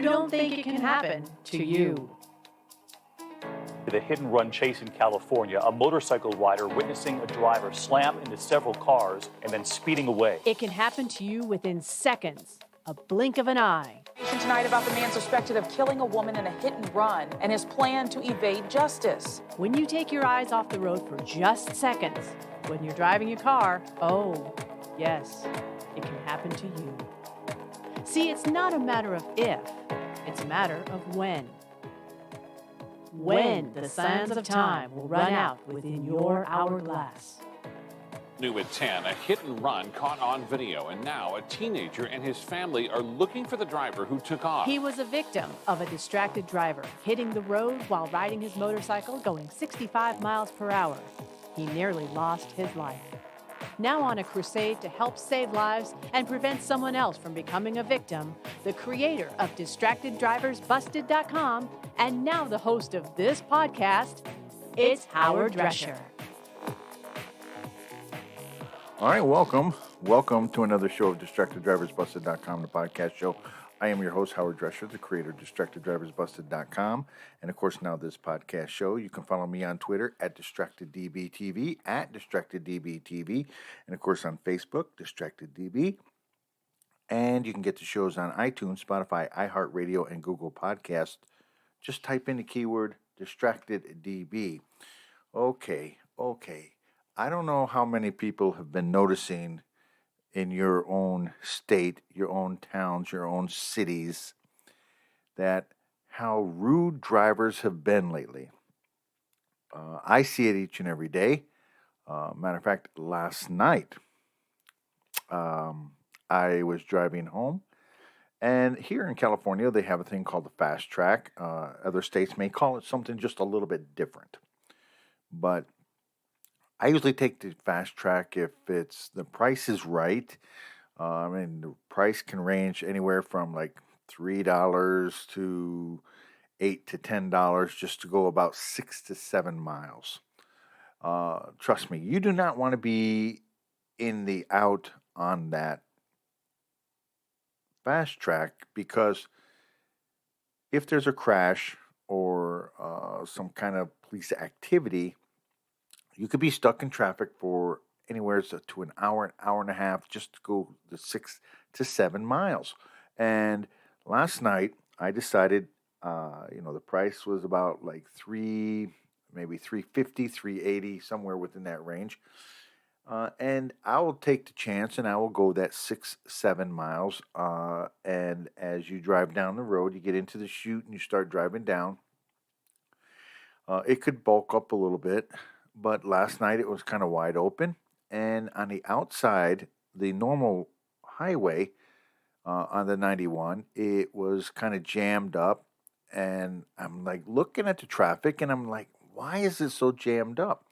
don't think it can happen to you. The hit-and-run chase in California, a motorcycle rider witnessing a driver slam into several cars and then speeding away. It can happen to you within seconds, a blink of an eye. Tonight about the man suspected of killing a woman in a hit-and-run and his plan to evade justice. When you take your eyes off the road for just seconds, when you're driving your car, oh, yes, it can happen to you. See, it's not a matter of if, it's a matter of when. When the sands of time will run out within your hourglass. New at 10, a hit and run caught on video, and now a teenager and his family are looking for the driver who took off. He was a victim of a distracted driver hitting the road while riding his motorcycle going 65 miles per hour. He nearly lost his life. Now on a crusade to help save lives and prevent someone else from becoming a victim, the creator of DistractedDriversBusted.com and now the host of this podcast, it's Howard Drescher. All right, welcome. Welcome to another show of DistractedDriversBusted.com, the podcast show. I am your host, Howard Drescher, the creator of DistractedDriversBusted.com. And, of course, now this podcast show. You can follow me on Twitter at DistractedDBTV, at DistractedDBTV. And, of course, on Facebook, DistractedDB. And you can get the shows on iTunes, Spotify, iHeartRadio, and Google Podcasts. Just type in the keyword DistractedDB. Okay. I don't know how many people have been noticing in your own state, your own towns, your own cities, that how rude drivers have been lately. I see it each and every day. Matter of fact, last night, I was driving home, and here in California, they have a thing called the fast track. Other states may call it something just a little bit different, but I usually take the fast track if the price is right. The price can range anywhere from like $3 to $8 to $10 just to go about 6 to 7 miles. Trust me, you do not want to be out on that fast track, because if there's a crash or some kind of police activity, you could be stuck in traffic for anywhere to an hour and a half just to go the 6 to 7 miles. And last night I decided, the price was about like maybe $3.50, $3.80, somewhere within that range. And I will take the chance and I will go that 6, 7 miles. And as you drive down the road, you get into the chute and you start driving down. It could bulk up a little bit. But last night it was kind of wide open, and on the outside, the normal highway on the 91, it was kind of jammed up, and I'm like looking at the traffic, and I'm like, why is it so jammed up?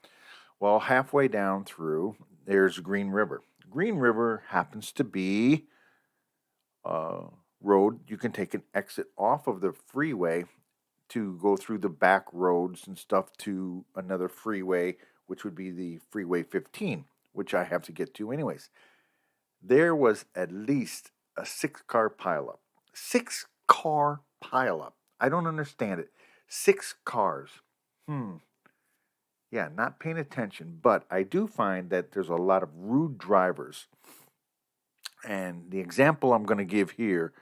Well, halfway down through, there's Green River. Green River happens to be a road. You can take an exit off of the freeway to go through the back roads and stuff to another freeway, which would be the Freeway 15, which I have to get to anyways. There was at least a 6-car pileup. 6-car pileup. I don't understand it. 6 cars. Yeah, not paying attention. But I do find that there's a lot of rude drivers. And the example I'm going to give here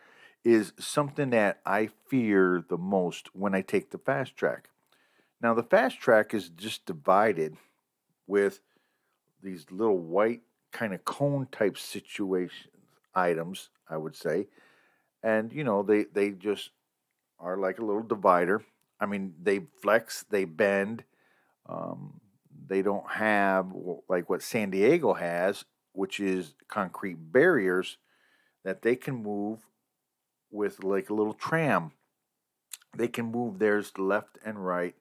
is something that I fear the most when I take the fast track. Now, the fast track is just divided with these little white kind of cone type items, I would say. And, they just are like a little divider. I mean, they flex, they bend. They don't have like what San Diego has, which is concrete barriers that they can move with like a little tram. They can move theirs left and right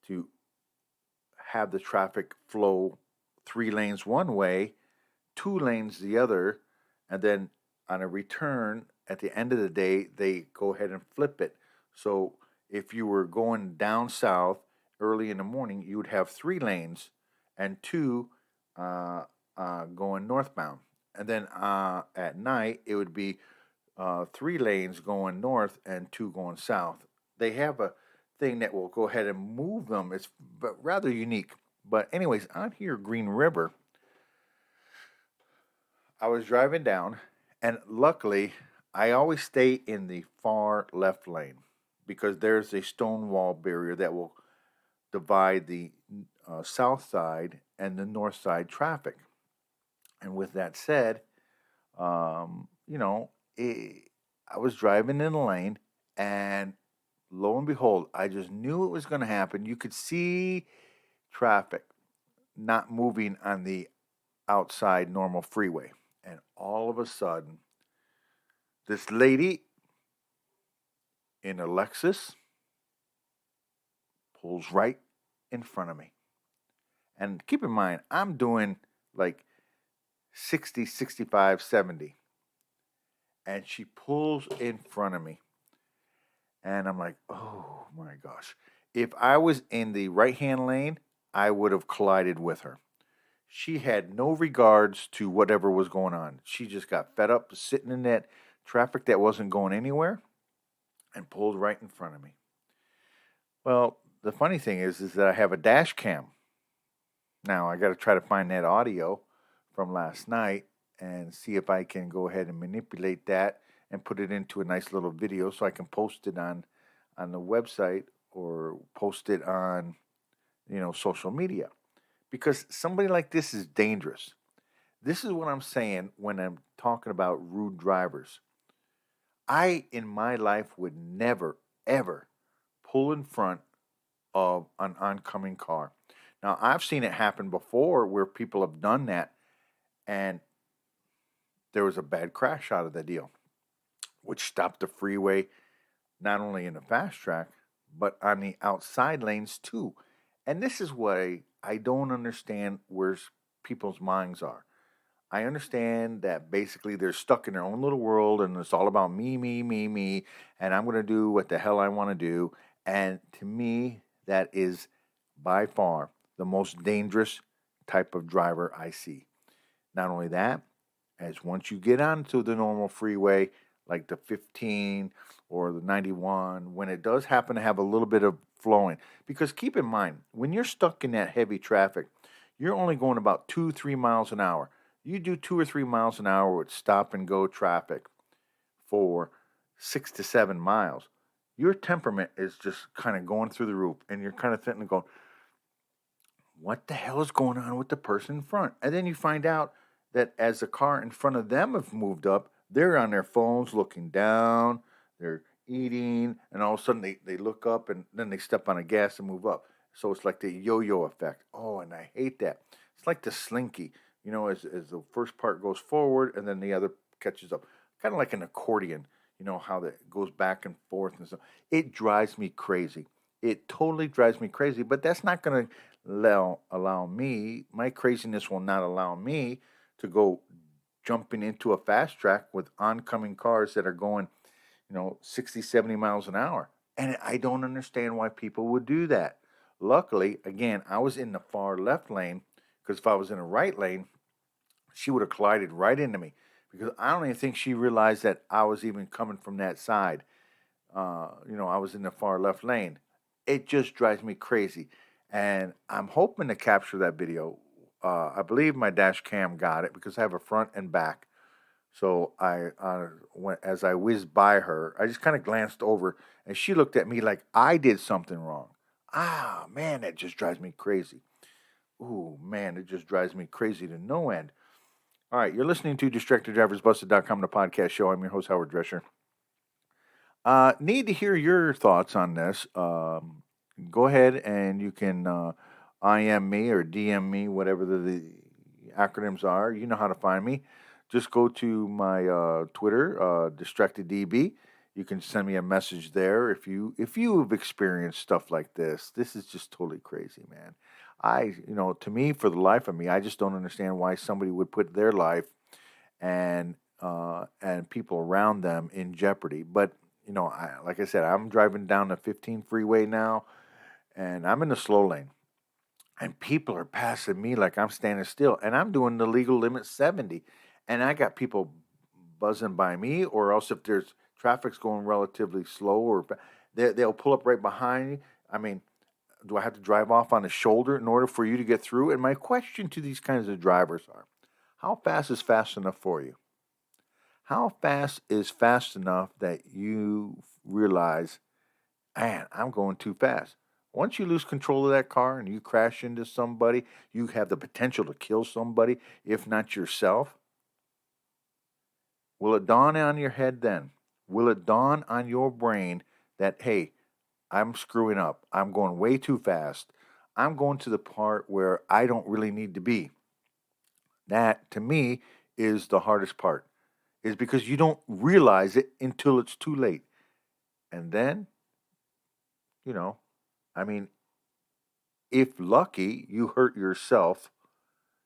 to have the traffic flow 3 lanes one way, 2 lanes the other, and then on a return at the end of the day, they go ahead and flip it. So if you were going down south early in the morning, you would have 3 lanes and 2 going northbound. And then at night, it would be 3 lanes going north and 2 going south. They have a thing that will go ahead and move them. It's rather unique. But anyways, on here, Green River, I was driving down, and luckily, I always stay in the far left lane because there's a stone wall barrier that will divide the south side and the north side traffic. And with that said, you know, I was driving in a lane, and lo and behold, I just knew it was going to happen. You could see traffic not moving on the outside normal freeway. And all of a sudden, this lady in a Lexus pulls right in front of me. And keep in mind, I'm doing like 60, 65, 70. And she pulls in front of me. And I'm like, oh my gosh. If I was in the right hand lane, I would have collided with her. She had no regards to whatever was going on. She just got fed up sitting in that traffic that wasn't going anywhere and pulled right in front of me. Well, the funny thing is that I have a dash cam. Now I got to try to find that audio from last night and see if I can go ahead and manipulate that and put it into a nice little video so I can post it on the website or post it on social media, because somebody like this is dangerous. This is what I'm saying when I'm talking about rude drivers. I in my life would never ever pull in front of an oncoming car. Now I've seen it happen before where people have done that, and there was a bad crash out of the deal, which stopped the freeway not only in the fast track, but on the outside lanes too. And this is why I don't understand where people's minds are. I understand that basically they're stuck in their own little world and it's all about me, me, me, me, and I'm going to do what the hell I want to do. And to me, that is by far the most dangerous type of driver I see. Not only that, as once you get onto the normal freeway, like the 15 or the 91, when it does happen to have a little bit of flowing, because keep in mind, when you're stuck in that heavy traffic, you're only going about 2-3 miles an hour. You do 2 or 3 miles an hour with stop and go traffic for 6 to 7 miles. Your temperament is just kind of going through the roof, and you're kind of thinking, going, what the hell is going on with the person in front? And then you find out that as the car in front of them have moved up, they're on their phones looking down, they're eating, and all of a sudden they look up and then they step on the gas and move up. So it's like the yo-yo effect. Oh, and I hate that. It's like the slinky, as the first part goes forward and then the other catches up. Kind of like an accordion, how that goes back and forth and stuff. It drives me crazy. It totally drives me crazy, but that's not going to allow me, my craziness will not allow me to go jumping into a fast track with oncoming cars that are going, 60, 70 miles an hour. And I don't understand why people would do that. Luckily, again, I was in the far left lane, because if I was in the right lane, she would have collided right into me, because I don't even think she realized that I was even coming from that side. I was in the far left lane. It just drives me crazy. And I'm hoping to capture that video. I believe my dash cam got it because I have a front and back. So as I whizzed by her, I just kind of glanced over and she looked at me like I did something wrong. Ah, man, that just drives me crazy. Ooh, man, it just drives me crazy to no end. All right, you're listening to DistractedDriversBusted.com, the podcast show. I'm your host, Howard Drescher. Need to hear your thoughts on this. Go ahead and you can IM me or DM me, whatever the acronyms are. You know how to find me. Just go to my Twitter, DistractedDB. You can send me a message there if you've experienced stuff like this. This is just totally crazy, man. To me, for the life of me, I just don't understand why somebody would put their life and people around them in jeopardy. But like I said, I'm driving down the 15 freeway now, and I'm in the slow lane, and people are passing me like I'm standing still, and I'm doing the legal limit 70, and I got people buzzing by me, or else if there's traffic's going relatively slow, or they'll pull up right behind me. I mean, do I have to drive off on a shoulder in order for you to get through? And my question to these kinds of drivers are, how fast is fast enough for you? How fast is fast enough that you realize, man, I'm going too fast? Once you lose control of that car and you crash into somebody, you have the potential to kill somebody, if not yourself. Will it dawn on your head then? Will it dawn on your brain that, hey, I'm screwing up. I'm going way too fast. I'm going to the part where I don't really need to be. That, to me, is the hardest part. Is because you don't realize it until it's too late. And then, I mean, if lucky, you hurt yourself,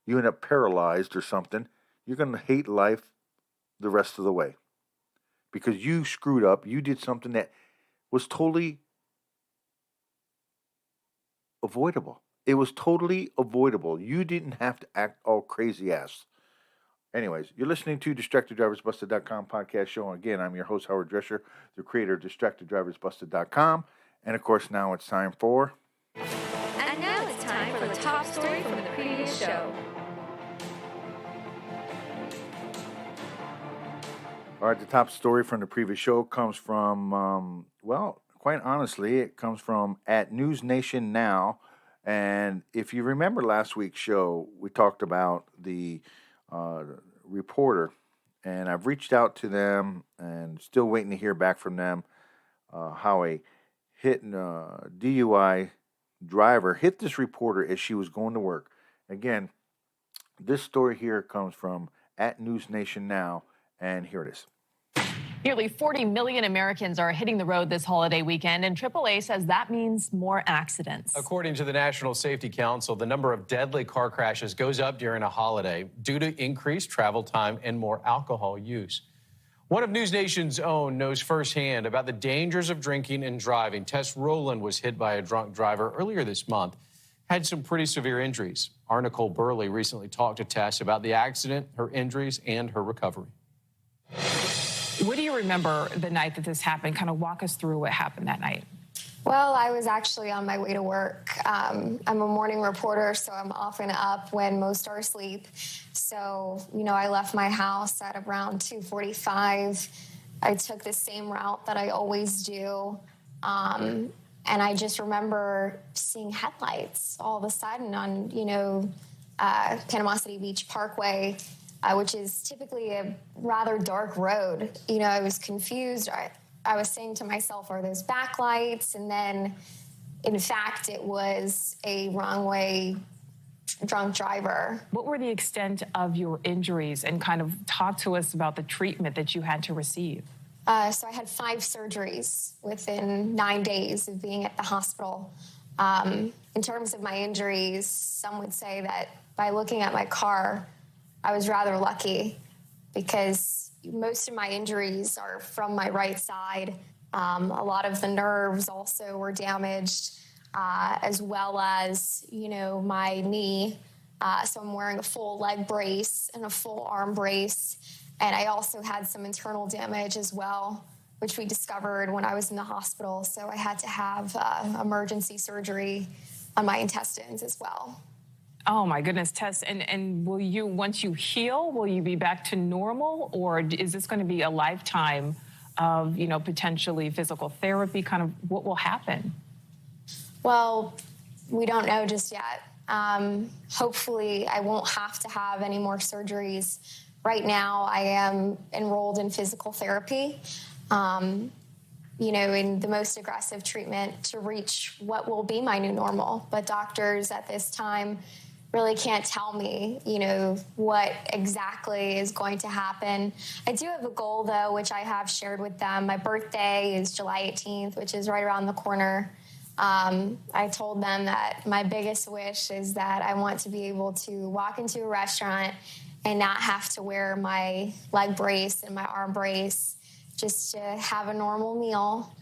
you end up paralyzed or something, you're going to hate life the rest of the way. Because you screwed up. You did something that was totally avoidable. It was totally avoidable. You didn't have to act all crazy ass. Anyways, you're listening to DistractedDriversBusted.com podcast show. And again, I'm your host, Howard Drescher, the creator of DistractedDriversBusted.com. And of course, now it's time for... And now it's time for the top story from the previous show. All right, the top story from the previous show comes from, quite honestly, it comes from at News Nation Now. And if you remember last week's show, we talked about the reporter, and I've reached out to them and still waiting to hear back from them how a hit and DUI driver hit this reporter as she was going to work. Again, this story here comes from at News Nation Now, and here it is. Nearly 40 million Americans are hitting the road this holiday weekend, and AAA says that means more accidents. According to the National Safety Council, the number of deadly car crashes goes up during a holiday due to increased travel time and more alcohol use. One of News Nation's own knows firsthand about the dangers of drinking and driving. Tess Rowland was hit by a drunk driver earlier this month, had some pretty severe injuries. Our Nicole Burley recently talked to Tess about the accident, her injuries, and her recovery. What do you remember the night that this happened? Kind of walk us through what happened that night. Well, I was actually on my way to work. I'm a morning reporter, so I'm often up when most are asleep. So, I left my house at around 2:45. I took the same route that I always do. And I just remember seeing headlights all of a sudden on, Panama Beach Parkway, which is typically a rather dark road. I was confused. I was saying to myself, are those backlights? And then, in fact, it was a wrong-way drunk driver. What were the extent of your injuries? And kind of talk to us about the treatment that you had to receive. So I had 5 surgeries within 9 days of being at the hospital. In terms of my injuries, some would say that by looking at my car, I was rather lucky because most of my injuries are from my right side. A lot of the nerves also were damaged, as well as, my knee. So I'm wearing a full leg brace and a full arm brace. And I also had some internal damage as well, which we discovered when I was in the hospital. So I had to have emergency surgery on my intestines as well. Oh, my goodness, Tess. And will you, once you heal, will you be back to normal? Or is this going to be a lifetime of, potentially physical therapy? Kind of what will happen? Well, we don't know just yet. Hopefully, I won't have to have any more surgeries. Right now, I am enrolled in physical therapy, in the most aggressive treatment to reach what will be my new normal. But doctors at this time really can't tell me, what exactly is going to happen. I do have a goal, though, which I have shared with them. My birthday is July 18th, which is right around the corner. I told them that my biggest wish is that I want to be able to walk into a restaurant and not have to wear my leg brace and my arm brace, just to have a normal meal.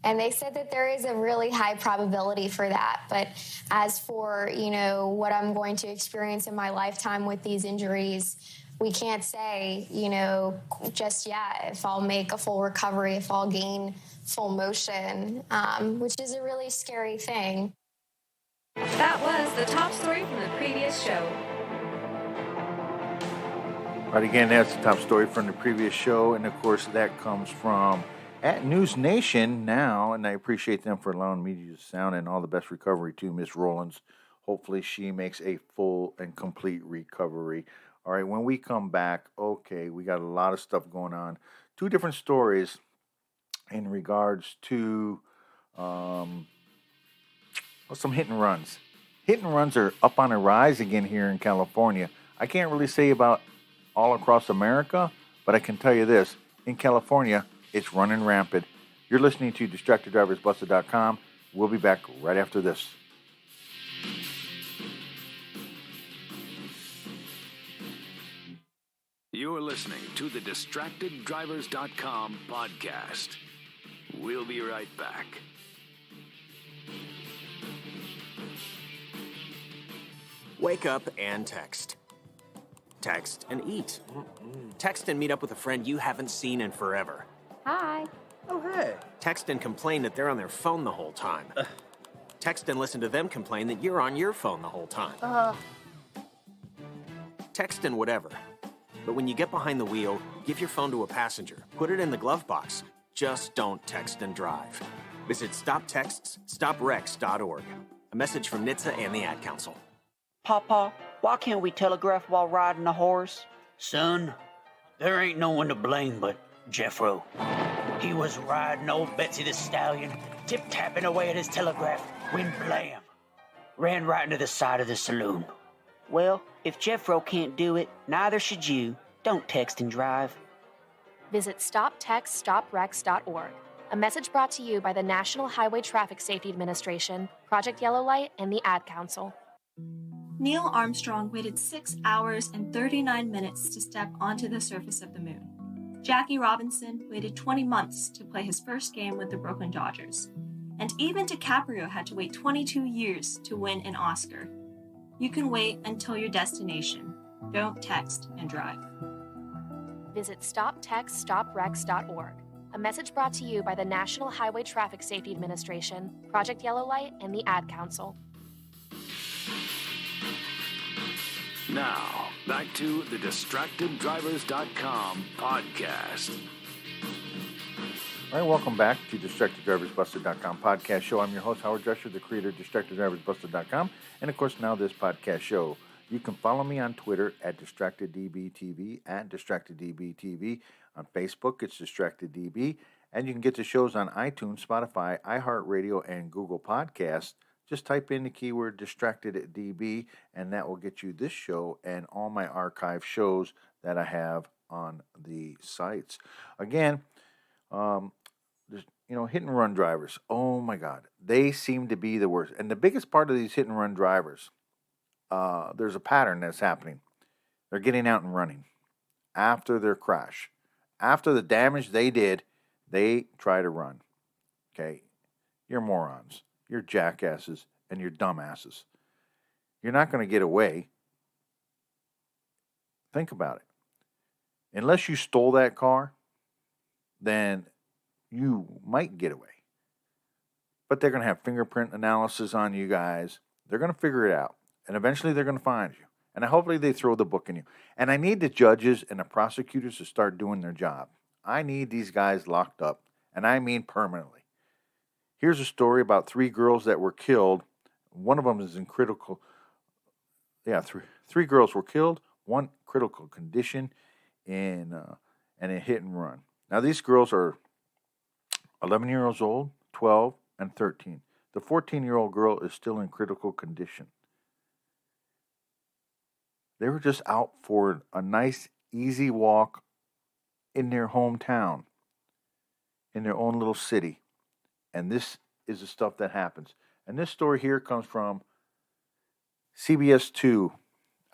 And they said that there is a really high probability for that. But as for, what I'm going to experience in my lifetime with these injuries, we can't say, just yet if I'll make a full recovery, if I'll gain full motion, which is a really scary thing. That was the top story from the previous show. All right, again, that's the top story from the previous show. And, of course, that comes from at News Nation now. And I appreciate them for allowing me to use sound, and all the best recovery to Miss Rollins. Hopefully she makes a full and complete recovery. All right, when we come back, okay, we got a lot of stuff going on. Two different stories in regards to some hit and runs. Hit and runs are up on a rise again here in California. I can't really say about all across America, but I can tell you this. In California, it's running rampant. You're listening to DistractedDriversBusted.com. We'll be back right after this. You're listening to the DistractedDrivers.com podcast. We'll be right back. Wake up and text. Text and eat. Text and meet up with a friend you haven't seen in forever. Hi. Oh, hey. Text and complain that they're on their phone the whole time. Text and listen to them complain that you're on your phone the whole time. Text and whatever. But when you get behind the wheel, give your phone to a passenger. Put it in the glove box. Just don't text and drive. Visit StopTextsStopWrecks.org. A message from NHTSA and the Ad Council. Papa, why can't we telegraph while riding a horse? Son, there ain't no one to blame but Jeffro. He was riding old Betsy the Stallion, tip-tapping away at his telegraph, when blam! Ran right into the side of the saloon. Well, if Jeffro can't do it, neither should you. Don't text and drive. Visit StopTextsStopWrecks.org. A message brought to you by the National Highway Traffic Safety Administration, Project Yellow Light, and the Ad Council. Neil Armstrong waited 6 hours and 39 minutes to step onto the surface of the moon. Jackie Robinson waited 20 months to play his first game with the Brooklyn Dodgers. And even DiCaprio had to wait 22 years to win an Oscar. You can wait until your destination. Don't text and drive. Visit StopTextsStopWrecks.org. A message brought to you by the National Highway Traffic Safety Administration, Project Yellow Light, and the Ad Council. Now, back to the DistractedDrivers.com podcast. All right, welcome back to DistractedDriversBusted.com podcast show. I'm your host, Howard Drescher, the creator of DistractedDriversBusted.com, and, of course, now this podcast show. You can follow me on Twitter at DistractedDBTV, at DistractedDBTV. On Facebook, it's DistractedDB, and you can get the shows on iTunes, Spotify, iHeartRadio, and Google Podcasts. Just type in the keyword DistractedDB, and that will get you this show and all my archive shows that I have on the sites. Again, hit and run drivers. Oh my God, they seem to be the worst. And the biggest part of these hit and run drivers, there's a pattern that's happening. They're getting out and running after their crash. After the damage they did, they try to run. Okay, you're morons. You're jackasses, and you're dumbasses. You're not going to get away. Think about it. Unless you stole that car, then you might get away. But they're going to have fingerprint analysis on you guys. They're going to figure it out. And eventually they're going to find you. And hopefully they throw the book in you. And I need the judges and the prosecutors to start doing their job. I need these guys locked up. And I mean permanently. Here's a story about 3 girls that were killed. One of them is in critical. Yeah, three girls were killed. One critical condition in a hit and run. Now these girls are 11 years old, 12, and 13. The 14-year-old girl is still in critical condition. They were just out for a nice, easy walk in their hometown, in their own little city. And this is the stuff that happens. And this story here comes from CBS 2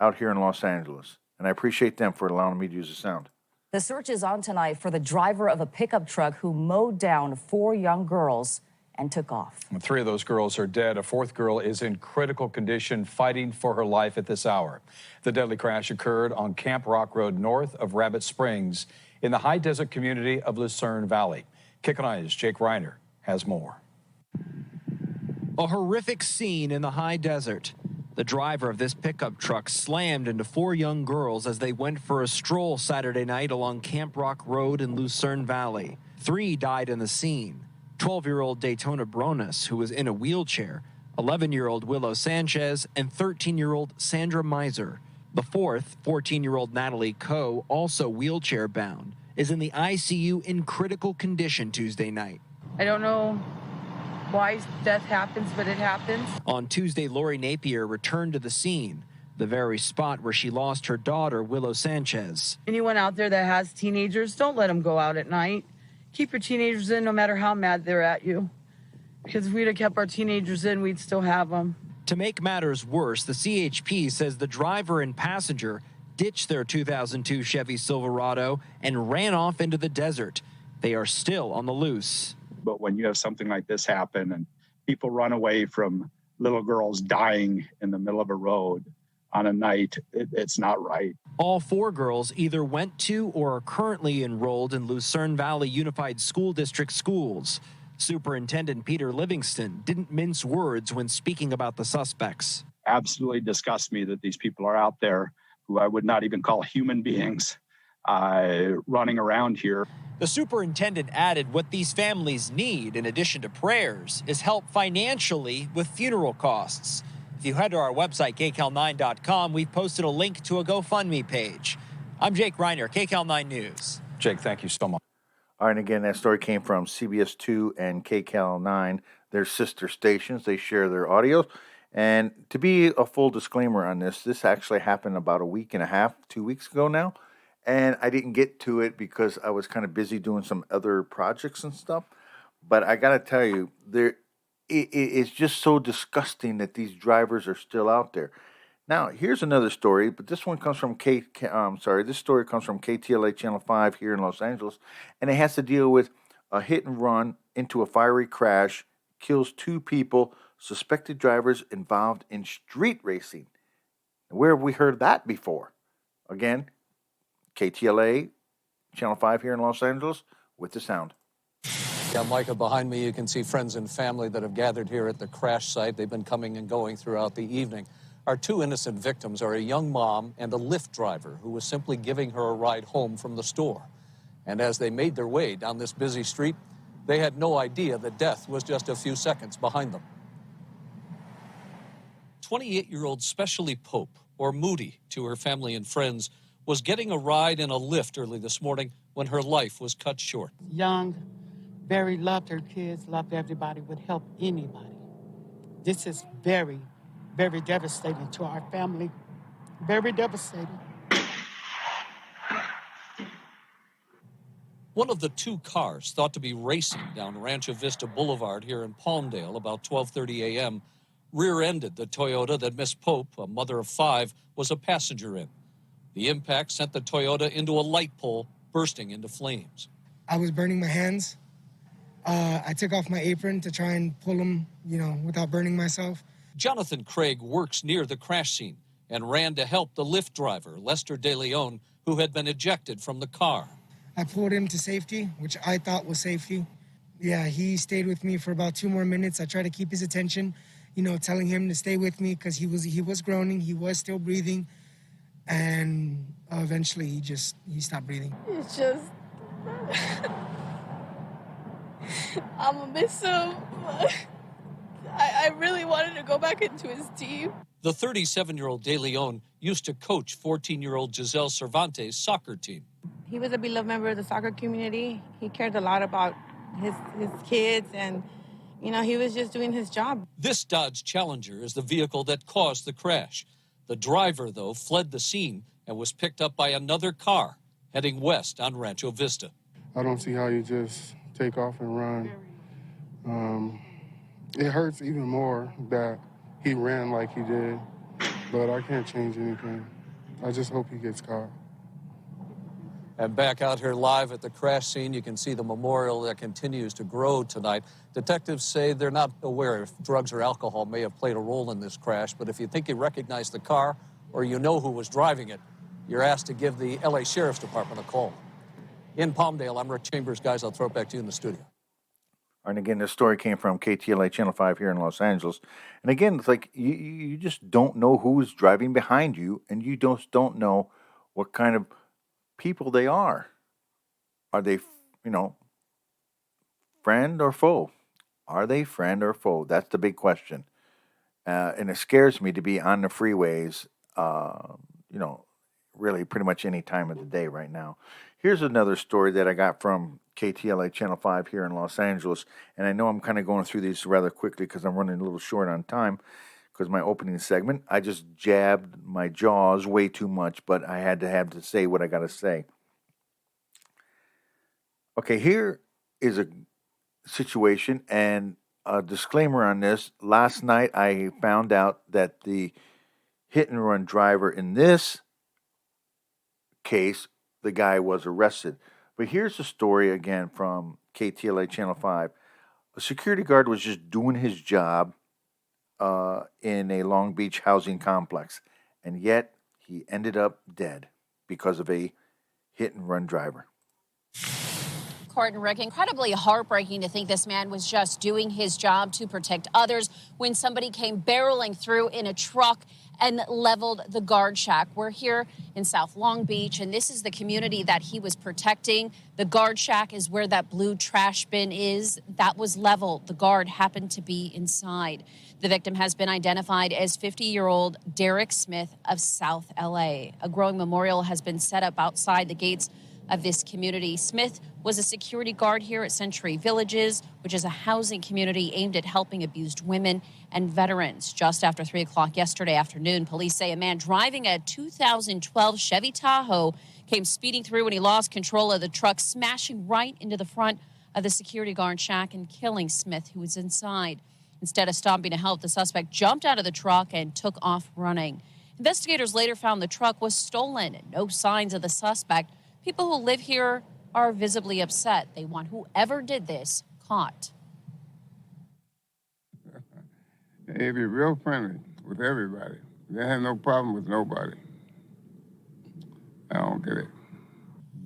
out here in Los Angeles. And I appreciate them for allowing me to use the sound. The search is on tonight for the driver of a pickup truck who mowed down 4 young girls and took off. 3 of those girls are dead. A 4th girl is in critical condition, fighting for her life at this hour. The deadly crash occurred on Camp Rock Road north of Rabbit Springs in the high desert community of Lucerne Valley. KCAL9's Jake Reiner has more. A horrific scene in the high desert. The driver of this pickup truck slammed into 4 young girls as they went for a stroll Saturday night along Camp Rock Road in Lucerne Valley. 3 died in the scene. 12-year-old Daytona Bronis, who was in a wheelchair, 11-year-old Willow Sanchez, and 13-year-old Sandra Miser. The 4th, 14-year-old Natalie Coe, also wheelchair-bound, is in the ICU in critical condition Tuesday night. I don't know why death happens, but it happens. On Tuesday, Lori Napier returned to the scene, the very spot where she lost her daughter, Willow Sanchez. Anyone out there that has teenagers, don't let them go out at night. Keep your teenagers in no matter how mad they're at you. Because if we'd have kept our teenagers in, we'd still have them. To make matters worse, the CHP says the driver and passenger ditched their 2002 Chevy Silverado and ran off into the desert. They are still on the loose. But when you have something like this happen and people run away from little girls dying in the middle of a road on a night, it's not right. All 4 girls either went to or are currently enrolled in Lucerne Valley Unified School District schools. Superintendent Peter Livingston didn't mince words when speaking about the suspects. Absolutely disgusts me that these people are out there who I would not even call human beings running around here. The superintendent added what these families need, in addition to prayers, is help financially with funeral costs. If you head to our website, KCAL9.com, we've posted a link to a GoFundMe page. I'm Jake Reiner, KCAL9 News. Jake, thank you so much. All right, and again, that story came from CBS 2 and KCAL9. They're sister stations. They share their audio. And to be a full disclaimer on this actually happened about a week and a half, 2 weeks ago now. And I didn't get to it because I was kind of busy doing some other projects and stuff. But I got to tell you, it's just so disgusting that these drivers are still out there. Now, here's another story, but this one comes from this story comes from KTLA Channel 5 here in Los Angeles, and it has to deal with a hit and run into a fiery crash, kills 2 people, suspected drivers involved in street racing. Where have we heard that before? Again, KTLA Channel 5 here in Los Angeles with the sound. Yeah, Micah, behind me you can see friends and family that have gathered here at the crash site. They've been coming and going throughout the evening. Our 2 innocent victims are a young mom and a Lyft driver who was simply giving her a ride home from the store. And as they made their way down this busy street, they had no idea that death was just a few seconds behind them. 28-year-old Specially Pope, or Moody to her family and friends, was getting a ride in a Lyft early this morning when her life was cut short. Young, very loved her kids, loved everybody, would help anybody. This is very, very devastating to our family. Very devastating. One of the 2 cars thought to be racing down Rancho Vista Boulevard here in Palmdale about 12:30 a.m. rear-ended the Toyota that Miss Pope, a mother of 5, was a passenger in. The impact sent the Toyota into a light pole, bursting into flames. I was burning my hands. I took off my apron to try and pull them, without burning myself. Jonathan Craig works near the crash scene and ran to help the Lyft driver, Lester De Leon, who had been ejected from the car. I pulled him to safety, which I thought was safety. Yeah, he stayed with me for about 2 more minutes. I tried to keep his attention, telling him to stay with me because he was groaning, he was still breathing. And eventually he stopped breathing. It's just, I'm gonna miss him. I really wanted to go back into his team. The 37-year-old De Leon used to coach 14-year-old Giselle Cervantes' soccer team. He was a beloved member of the soccer community. He cared a lot about his kids, and, he was just doing his job. This Dodge Challenger is the vehicle that caused the crash. The driver, though, fled the scene and was picked up by another car heading west on Rancho Vista. I don't see how you just take off and run. It hurts even more that he ran like he did, but I can't change anything. I just hope he gets caught. And back out here live at the crash scene, you can see the memorial that continues to grow tonight. Detectives say they're not aware if drugs or alcohol may have played a role in this crash, but if you think you recognize the car or you know who was driving it, you're asked to give the LA Sheriff's Department a call. In Palmdale, I'm Rick Chambers. Guys, I'll throw it back to you in the studio. And again, this story came from KTLA Channel 5 here in Los Angeles. And again, it's like you just don't know who's driving behind you, and you don't know what kind of people they are. Are they, friend or foe? Are they friend or foe? That's the big question. And it scares me to be on the freeways, really pretty much any time of the day right now. Here's another story that I got from KTLA Channel 5 here in Los Angeles. And I know I'm kind of going through these rather quickly because I'm running a little short on time because my opening segment, I just jabbed my jaws way too much, but I had to say what I got to say. Okay, here is a situation and a disclaimer on this. Last night I found out that the hit and run driver in this case, the guy was arrested. But here's the story again from KTLA Channel 5. A security guard was just doing his job in a Long Beach housing complex, and yet he ended up dead because of a hit and run driver. Court and Rick, incredibly heartbreaking to think this man was just doing his job to protect others when somebody came barreling through in a truck and leveled the guard shack. We're here in South Long Beach, and this is the community that he was protecting. The guard shack is where that blue trash bin is. That was leveled. The guard happened to be inside. The victim has been identified as 50-year-old Derek Smith of South LA. A growing memorial has been set up outside the gates of this community. Smith was a security guard here at Century Villages, which is a housing community aimed at helping abused women and veterans. Just after 3 o'clock yesterday afternoon, police say a man driving a 2012 Chevy Tahoe came speeding through when he lost control of the truck, smashing right into the front of the security guard shack and killing Smith, who was inside. Instead of stopping to help, the suspect jumped out of the truck and took off running. Investigators later found the truck was stolen and no signs of the suspect. People who live here are visibly upset. They want whoever did this caught. They be real friendly with everybody. They have no problem with nobody. I don't get it.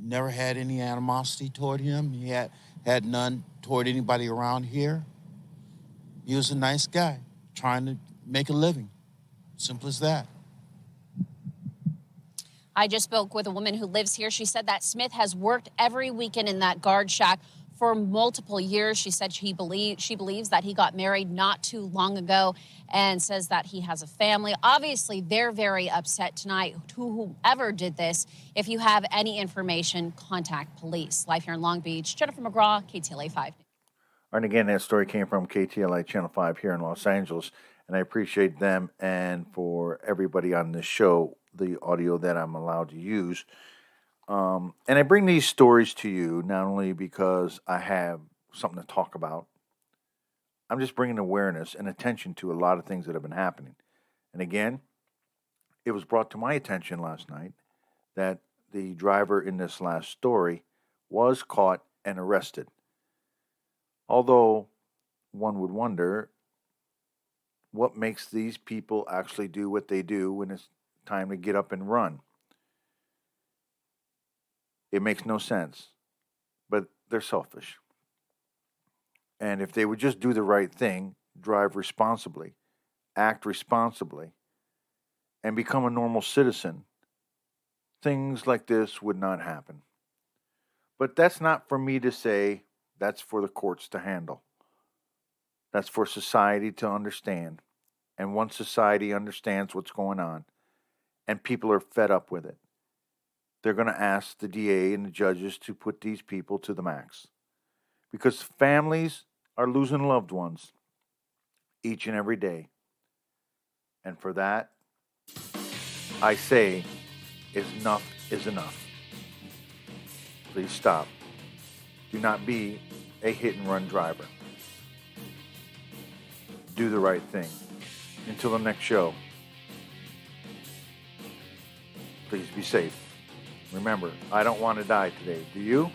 Never had any animosity toward him. He had none toward anybody around here. He was a nice guy, trying to make a living. Simple as that. I just spoke with a woman who lives here. She said that Smith has worked every weekend in that guard shack for multiple years. She said she believes that he got married not too long ago and says that he has a family. Obviously, they're very upset tonight to whoever did this. If you have any information, contact police. Live here in Long Beach, Jennifer McGraw, KTLA 5. And again, that story came from KTLA Channel 5 here in Los Angeles, and I appreciate them and for everybody on this show, the audio that I'm allowed to use. And I bring these stories to you not only because I have something to talk about, I'm just bringing awareness and attention to a lot of things that have been happening. And again, it was brought to my attention last night that the driver in this last story was caught and arrested. Although one would wonder what makes these people actually do what they do when it's time to get up and run. It makes no sense, but they're selfish. And if they would just do the right thing, drive responsibly, act responsibly, and become a normal citizen, things like this would not happen. But that's not for me to say. That's for the courts to handle. That's for society to understand. And once society understands what's going on, and people are fed up with it, they're going to ask the DA and the judges to put these people to the max. Because families are losing loved ones each and every day. And for that, I say, enough is enough. Please stop. Do not be a hit-and-run driver. Do the right thing. Until the next show, please be safe. Remember, I don't want to die today. Do you?